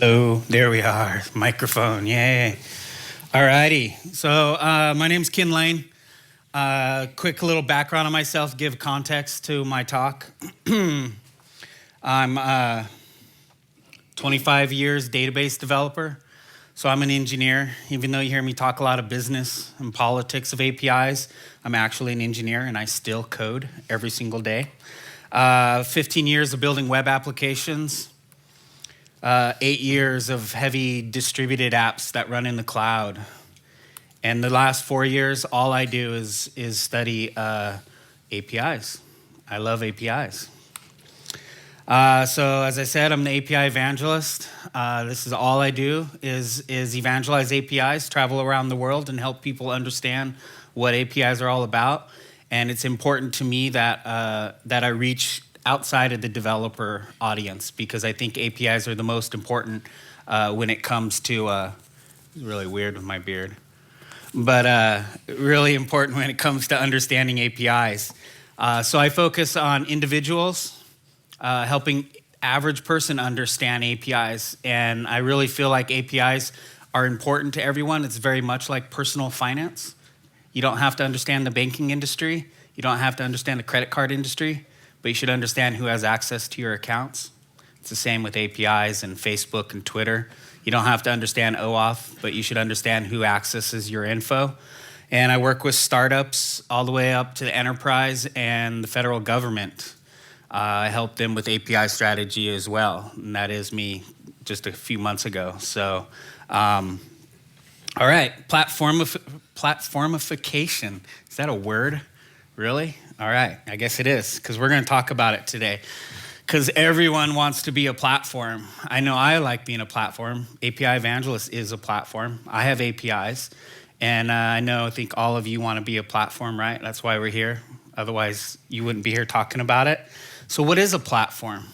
Hello, there we are. Microphone, yay. Alrighty, so my name's Ken Lane. Quick little background on myself, give context to my talk. I'm 25 years database developer, so I'm an engineer. Even though you hear me talk a lot of business and politics of APIs, I'm actually an engineer and I still code every single day. 15 years of building web applications. 8 years of heavy distributed apps that run in the cloud. And the last 4 years, all I do is study APIs. I love APIs. So as I said, I'm the API Evangelist. This is all I do is evangelize APIs, travel around the world and help people understand what APIs are all about. And it's important to me that I reach outside of the developer audience, because I think APIs are the most important when it comes to, really weird with my beard, but really important when it comes to understanding APIs. So I focus on individuals, helping average person understand APIs, and I really feel like APIs are important to everyone. It's very much like personal finance. You don't have to understand the banking industry. You don't have to understand the credit card industry, but you should understand who has access to your accounts. It's the same with APIs and Facebook and Twitter. You don't have to understand OAuth, but you should understand who accesses your info. And I work with startups all the way up to the enterprise and the federal government. I help them with API strategy as well, and that is me just a few months ago. So, all right, platformification. Is that a word? Really? All right, I guess it is, because we're going to talk about it today. Because everyone wants to be a platform. I know I like being a platform. API Evangelist is a platform. I have APIs, and I think all of you want to be a platform, right? That's why we're here. Otherwise, you wouldn't be here talking about it. So what is a platform?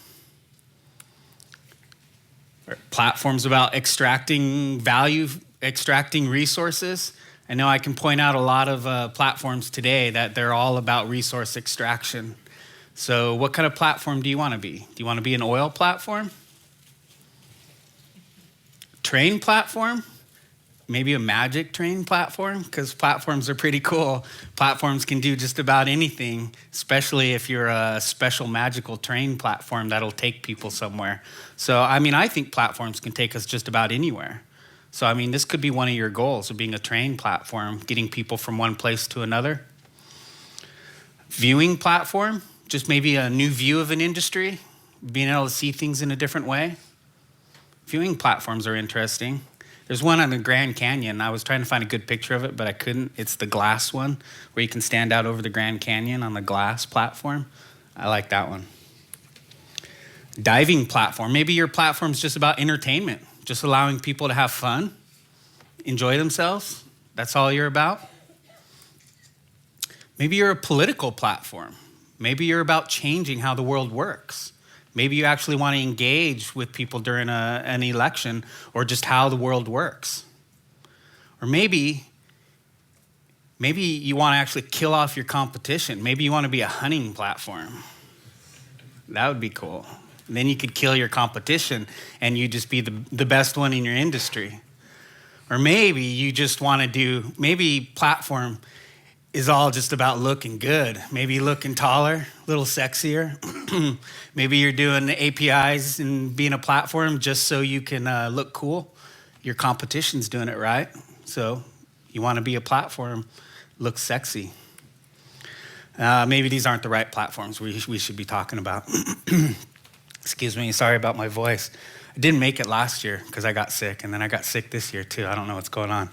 Platforms about extracting value, extracting resources. I know I can point out a lot of platforms today that they're all about resource extraction. So what kind of platform do you want to be? Do you want to be an oil platform? Train platform? Maybe a magic train platform? Because platforms are pretty cool. Platforms can do just about anything, especially if you're a special magical train platform that'll take people somewhere. So, I think platforms can take us just about anywhere. So, this could be one of your goals of being a train platform, getting people from one place to another. Viewing platform, just maybe a new view of an industry, being able to see things in a different way. Viewing platforms are interesting. There's one on the Grand Canyon. I was trying to find a good picture of it, but I couldn't. It's the glass one, where you can stand out over the Grand Canyon on the glass platform. I like that one. Diving platform. Maybe your platform's just about entertainment, just allowing people to have fun, enjoy themselves. That's all you're about. Maybe you're a political platform. Maybe you're about changing how the world works. Maybe you actually want to engage with people during an election, or just how the world works. Or maybe you want to actually kill off your competition. Maybe you want to be a hunting platform. That would be cool. And then you could kill your competition and you just be the best one in your industry. Or maybe you just want to maybe platform is all just about looking good. Maybe looking taller, a little sexier. Maybe you're doing APIs and being a platform just so you can look cool. Your competition's doing it right. So you want to be a platform, look sexy. Maybe these aren't the right platforms we should be talking about. Excuse me, sorry about my voice. I didn't make it last year because I got sick, and then I got sick this year too. I don't know what's going on.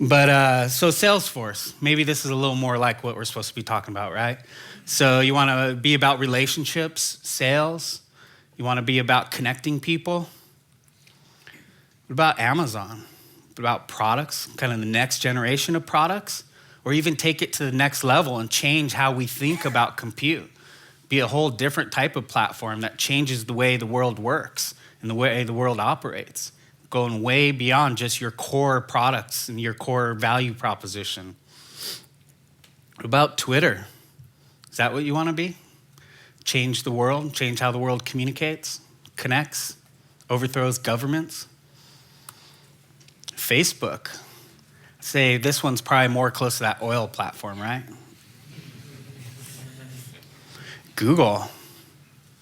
But so Salesforce, maybe this is a little more like what we're supposed to be talking about, right? So you want to be about relationships, sales. You want to be about connecting people. What about Amazon? What about products, kind of the next generation of products? Or even take it to the next level and change how we think about compute. Be a whole different type of platform that changes the way the world works and the way the world operates, going way beyond just your core products and your core value proposition. What about Twitter? Is that what you want to be? Change the world, change how the world communicates, connects? overthrows governments. Facebook. Say this one's probably more close to that oil platform, right? Google.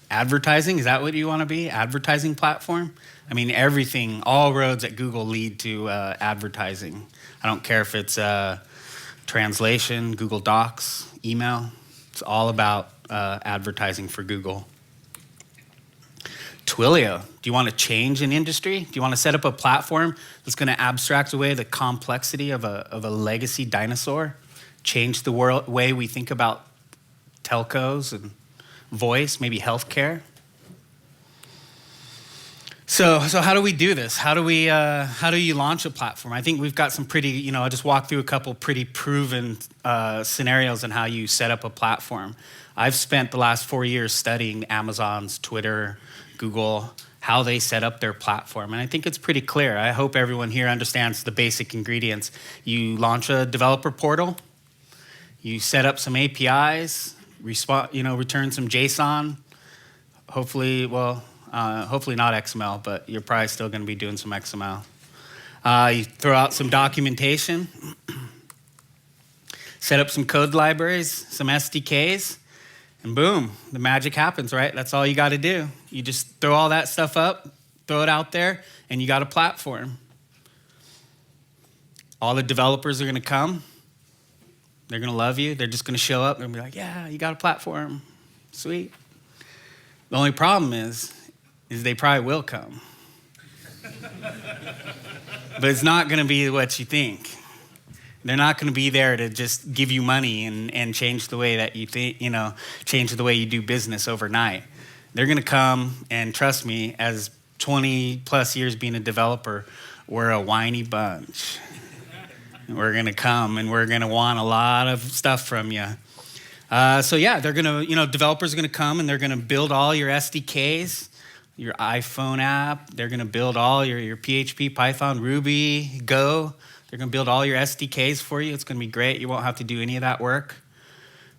Advertising, is that what you want to be? Advertising platform? I mean, everything, all roads at Google lead to advertising. I don't care if it's translation, Google Docs, email. It's all about advertising for Google. Twilio, do you want to change an industry? Do you want to set up a platform that's going to abstract away the complexity of a legacy dinosaur? Change the way we think about telcos and voice, maybe healthcare? So how do we do this? How do you launch a platform? I think we've got some pretty, I just walked through a couple pretty proven scenarios on how you set up a platform. I've spent the last 4 years studying Amazon's, Twitter, Google, how they set up their platform. And I think it's pretty clear. I hope everyone here understands the basic ingredients. You launch a developer portal, you set up some APIs, return some JSON, hopefully not XML, but you're probably still going to be doing some XML. You throw out some documentation, set up some code libraries, some SDKs, and boom, the magic happens, right? That's all you got to do. You just throw all that stuff up, throw it out there, and you got a platform. All the developers are going to come. They're going to love you. They're just going to show up and be like, yeah, you got a platform. Sweet. The only problem is they probably will come. But it's not going to be what you think. They're not going to be there to just give you money and change the way that you think, change the way you do business overnight. They're going to come, and trust me, as 20 plus years being a developer, we're a whiny bunch. We're going to come and we're going to want a lot of stuff from you. They're going to, developers are going to come and they're going to build all your SDKs, your iPhone app. They're going to build all your PHP, Python, Ruby, Go. They're going to build all your SDKs for you. It's going to be great. You won't have to do any of that work,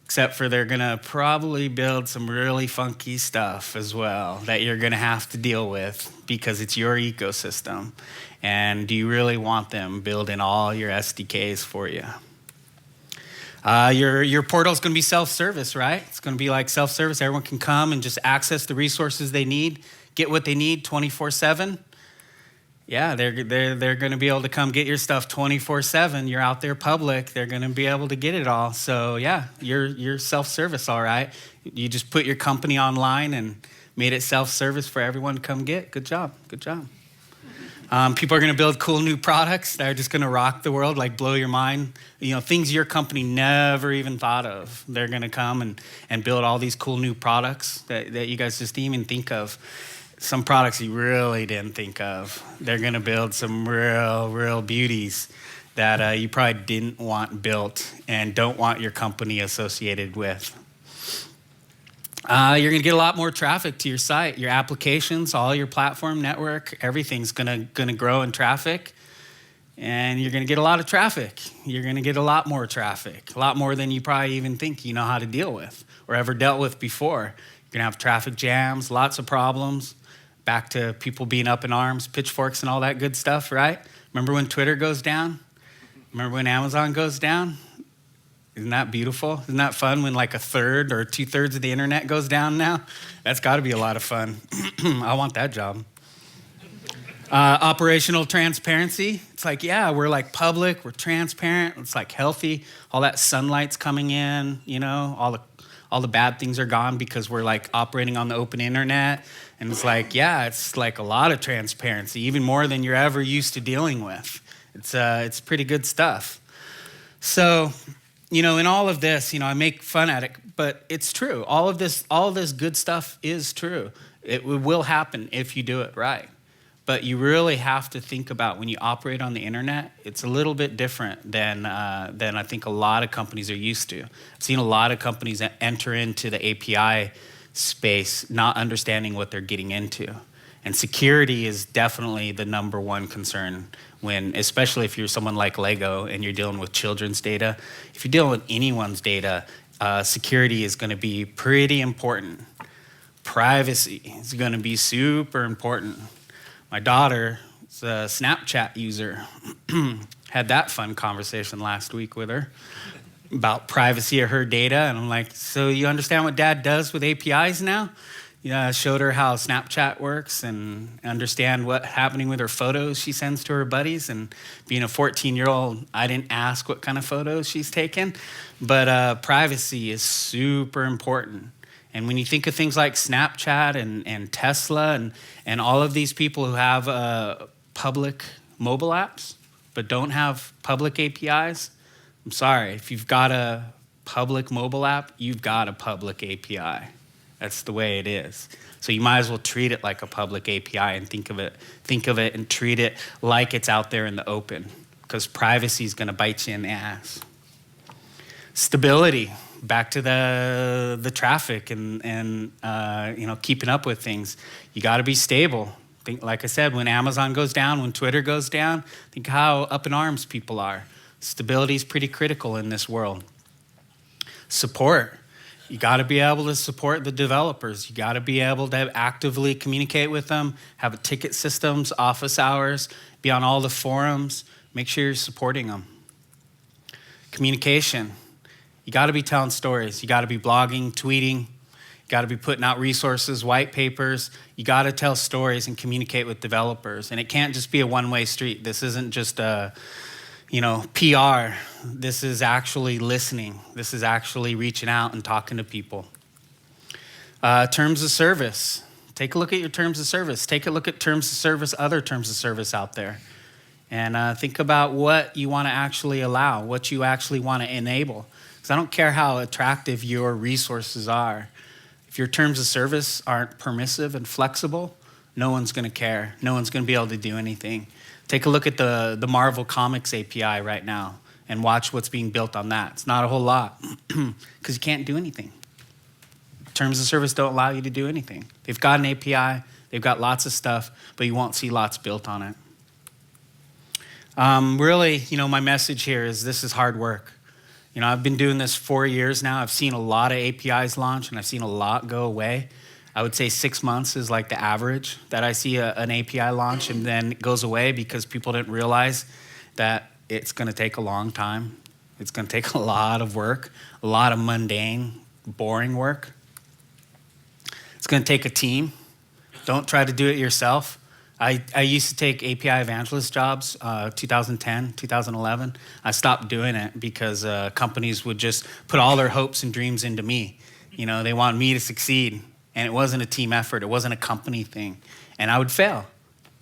except for they're going to probably build some really funky stuff as well that you're going to have to deal with because it's your ecosystem. And do you really want them building all your SDKs for you? Your portal is going to be self-service, right? It's going to be like self-service. Everyone can come and just access the resources they need, get what they need 24/7. Yeah, they're going to be able to come get your stuff 24/7. You're out there public. They're going to be able to get it all. So yeah, you're self-service, all right. You just put your company online and made it self-service for everyone to come get. Good job. Good job. People are going to build cool new products that are just going to rock the world, like blow your mind. Things your company never even thought of. They're going to come and build all these cool new products that you guys just didn't even think of. Some products you really didn't think of. They're going to build some real beauties that you probably didn't want built and don't want your company associated with. You're going to get a lot more traffic to your site, your applications, all your platform network, everything's going to grow in traffic. And you're going to get a lot of traffic. You're going to get a lot more traffic, a lot more than you probably even think you know how to deal with or ever dealt with before. You're going to have traffic jams, lots of problems, back to people being up in arms, pitchforks and all that good stuff, right? Remember when Twitter goes down? Remember when Amazon goes down? Isn't that beautiful? Isn't that fun when like a third or 2/3 of the internet goes down now? That's got to be a lot of fun. I want that job. Operational transparency. It's like, yeah, we're like public, we're transparent. It's like healthy. All that sunlight's coming in, all the bad things are gone because we're like operating on the open internet. And it's like, yeah, it's like a lot of transparency, even more than you're ever used to dealing with. It's pretty good stuff. So, in all of this, I make fun at it, but it's true. All of this good stuff is true. It will happen if you do it right. But you really have to think about when you operate on the internet, it's a little bit different than I think a lot of companies are used to. I've seen a lot of companies that enter into the API space not understanding what they're getting into. And security is definitely the number one concern especially if you're someone like Lego and you're dealing with children's data. If you're dealing with anyone's data, security is going to be pretty important. Privacy is going to be super important. My daughter is a Snapchat user. Had that fun conversation last week with her about privacy of her data. And I'm like, so you understand what dad does with APIs now? Yeah, I showed her how Snapchat works and understand what's happening with her photos she sends to her buddies. And being a 14-year-old, I didn't ask what kind of photos she's taken. But privacy is super important. And when you think of things like Snapchat and Tesla and all of these people who have public mobile apps but don't have public APIs, I'm sorry, if you've got a public mobile app, you've got a public API. That's the way it is. So you might as well treat it like a public API and think of it and treat it like it's out there in the open, because privacy is going to bite you in the ass. Stability, back to the traffic and keeping up with things. You got to be stable. Think, like I said, when Amazon goes down, when Twitter goes down, think how up in arms people are. Stability is pretty critical in this world. Support. You got to be able to support the developers. You got to be able to actively communicate with them, have ticket systems, office hours, be on all the forums. Make sure you're supporting them. Communication. You got to be telling stories. You got to be blogging, tweeting. You got to be putting out resources, white papers. You got to tell stories and communicate with developers. And it can't just be a one-way street. This isn't just PR. This is actually listening. This is actually reaching out and talking to people. Terms of service. Take a look at your terms of service. Take a look at terms of service, other terms of service out there. And think about what you want to actually allow, what you actually want to enable. Because I don't care how attractive your resources are. If your terms of service aren't permissive and flexible, no one's going to care. No one's going to be able to do anything. Take a look at the Marvel Comics API right now and watch what's being built on that. It's not a whole lot because you can't do anything. Terms of service don't allow you to do anything. They've got an API, they've got lots of stuff, but you won't see lots built on it. Really, my message here is this is hard work. I've been doing this 4 years now. I've seen a lot of APIs launch and I've seen a lot go away. I would say 6 months is like the average that I see an API launch and then it goes away because people didn't realize that it's going to take a long time. It's going to take a lot of work, a lot of mundane, boring work. It's going to take a team. Don't try to do it yourself. I used to take API Evangelist jobs, 2010, 2011. I stopped doing it because companies would just put all their hopes and dreams into me. They wanted me to succeed. And it wasn't a team effort. It wasn't a company thing. And I would fail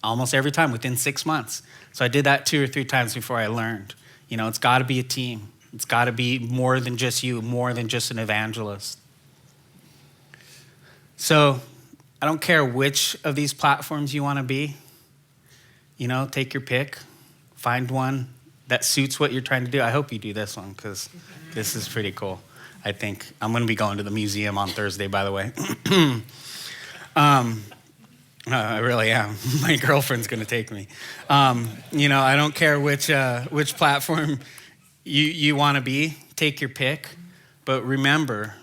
almost every time within 6 months. So I did that 2 or 3 times before I learned. It's got to be a team. It's got to be more than just you, more than just an evangelist. So I don't care which of these platforms you want to be. Take your pick. Find one that suits what you're trying to do. I hope you do this one because this is pretty cool. I think I'm going to be going to the museum on Thursday, by the way. I really am. My girlfriend's going to take me. I don't care which platform you want to be. Take your pick. But remember,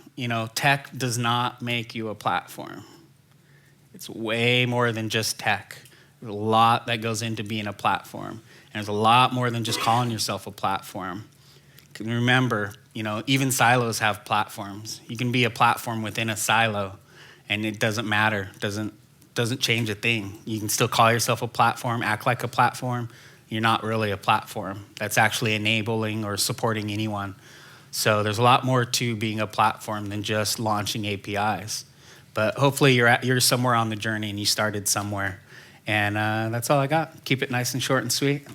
tech does not make you a platform. It's way more than just tech. There's a lot that goes into being a platform. And there's a lot more than just calling yourself a platform. Remember, even silos have platforms. You can be a platform within a silo, and it doesn't matter. Doesn't change a thing. You can still call yourself a platform, act like a platform. You're not really a platform. That's actually enabling or supporting anyone. So there's a lot more to being a platform than just launching APIs. But hopefully you're somewhere on the journey and you started somewhere. And that's all I got. Keep it nice and short and sweet.